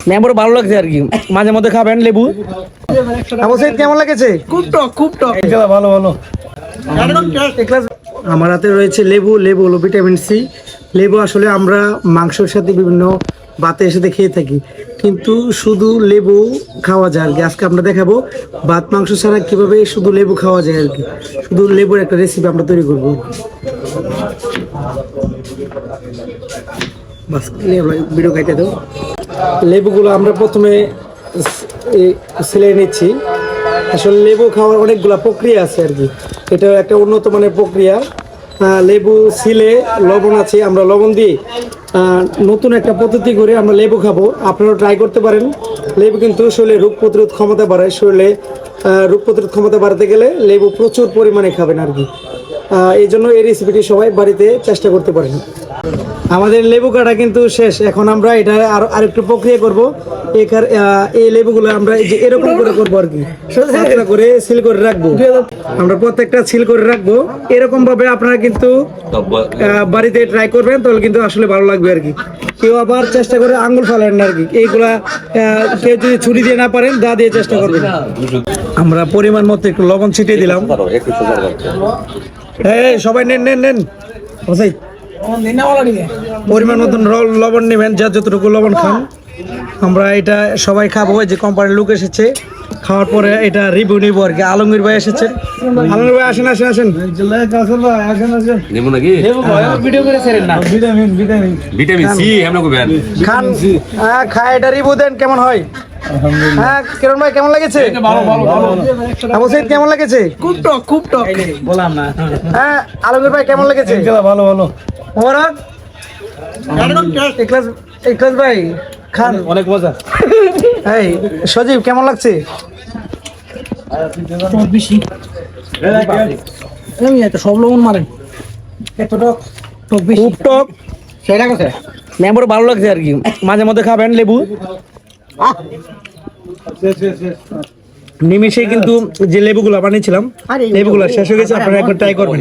ম্যামোর ভালো লাগছে আর কি, মাঝে মধ্যে খাবেন লেবু। অবশ্যই কেমন লাগছে? খুব টক, খুব টক। ভালো ভালো। আমার হাতে রয়েছে লেবু। লেবু হলো ভিটামিন সি। লেবু আসলে আমরা মাংসের সাথে বিভিন্ন ভাতের সাথে খেয়ে থাকি, কিন্তু শুধু লেবু খাওয়া যায় আর কি। আজকে আমরা দেখাবো ভাত মাংস ছাড়া কিভাবে শুধু লেবু খাওয়া যায় আর কি। শুধু লেবুর একটা রেসিপি আমরা তৈরি করবো। বাস ভিডিও কেটে দাও। লেবুগুলো আমরা প্রথমে ছিলে নিচ্ছি। আসলে লেবু খাওয়ার অনেকগুলো প্রক্রিয়া আছে আর কি, এটা একটা উন্নত মানের প্রক্রিয়া। লেবু ছিলে লবণ আছে, আমরা লবণ দিয়ে নতুন একটা পদ্ধতি করে আমরা লেবু খাবো। আপনারাও ট্রাই করতে পারেন। লেবু কিন্তু শরীরে রোগ প্রতিরোধ ক্ষমতা বাড়ায়। শরীরে রোগ প্রতিরোধ ক্ষমতা বাড়াতে গেলে লেবু প্রচুর পরিমাণে খাবেন আর কি। এই জন্য এই রেসিপিটি সবাই বাড়িতে চেষ্টা করতে পারেন। আমাদের লেবু কাটা কিন্তু শেষ। এখন আমরা এটা আরেকটু প্রক্রিয়া করবো। এই লেবুগুলো আমরা এই যে এরকম করে করবো আর কি, পাতলা করে সিল করে রাখবো। আমরা প্রত্যেকটা সিল করে রাখবো। এরকম ভাবে আপনারা কিন্তু বাড়িতে ট্রাই করবেন, তাহলে কিন্তু আসলে ভালো লাগবে আর কি। কেউ আবার চেষ্টা করে আঙ্গুল ফালেন না আর কি। এইগুলা কেউ যদি ছুরি দিয়ে না পারেন, দা দিয়ে চেষ্টা করবেন। আমরা পরিমাণ মতো একটু লবণ ছিটিয়ে দিলাম। এই সবাই নেন নেন নেন, পরিমাণ মতন লবণ নেবেন, যা যতটুকু লবণ খান। আমরা এটা সবাই খাবো। যে কোম্পানির লোক এসেছে, খাওয়ার পরে এটা রিভিউ নিব আর কি। আলমগীর ভাই এসেছেন। আলমগীর ভাই আসেন আসেন আসেন। খান, খায় এটা রিভিউ দেন কেমন হয়। হ্যাঁ কিরণ ভাই কেমন লেগেছে? অবশ্যই কেমন লেগেছে? খুব টক, খুব টক। বললাম না। হ্যাঁ আলমগীর ভাই কেমন লেগেছে? ভালো ভালো। ইখলাস ভাই খান, অনেক মজা। এই সজীব কেমন লাগছে? সব লবণ মারেন, এত টক, টক বেশি, খুব টক। সেটা কথা ম্যামোর ভালো লাগছে আর কি, মাঝে মধ্যে খাবেন লেবু। নিমিষে কিন্তু যে লেবুগুলো বানিয়েছিলাম, লেবুগুলো শেষ হয়ে গেছে। আপনারা একবার ট্রাই করবেন।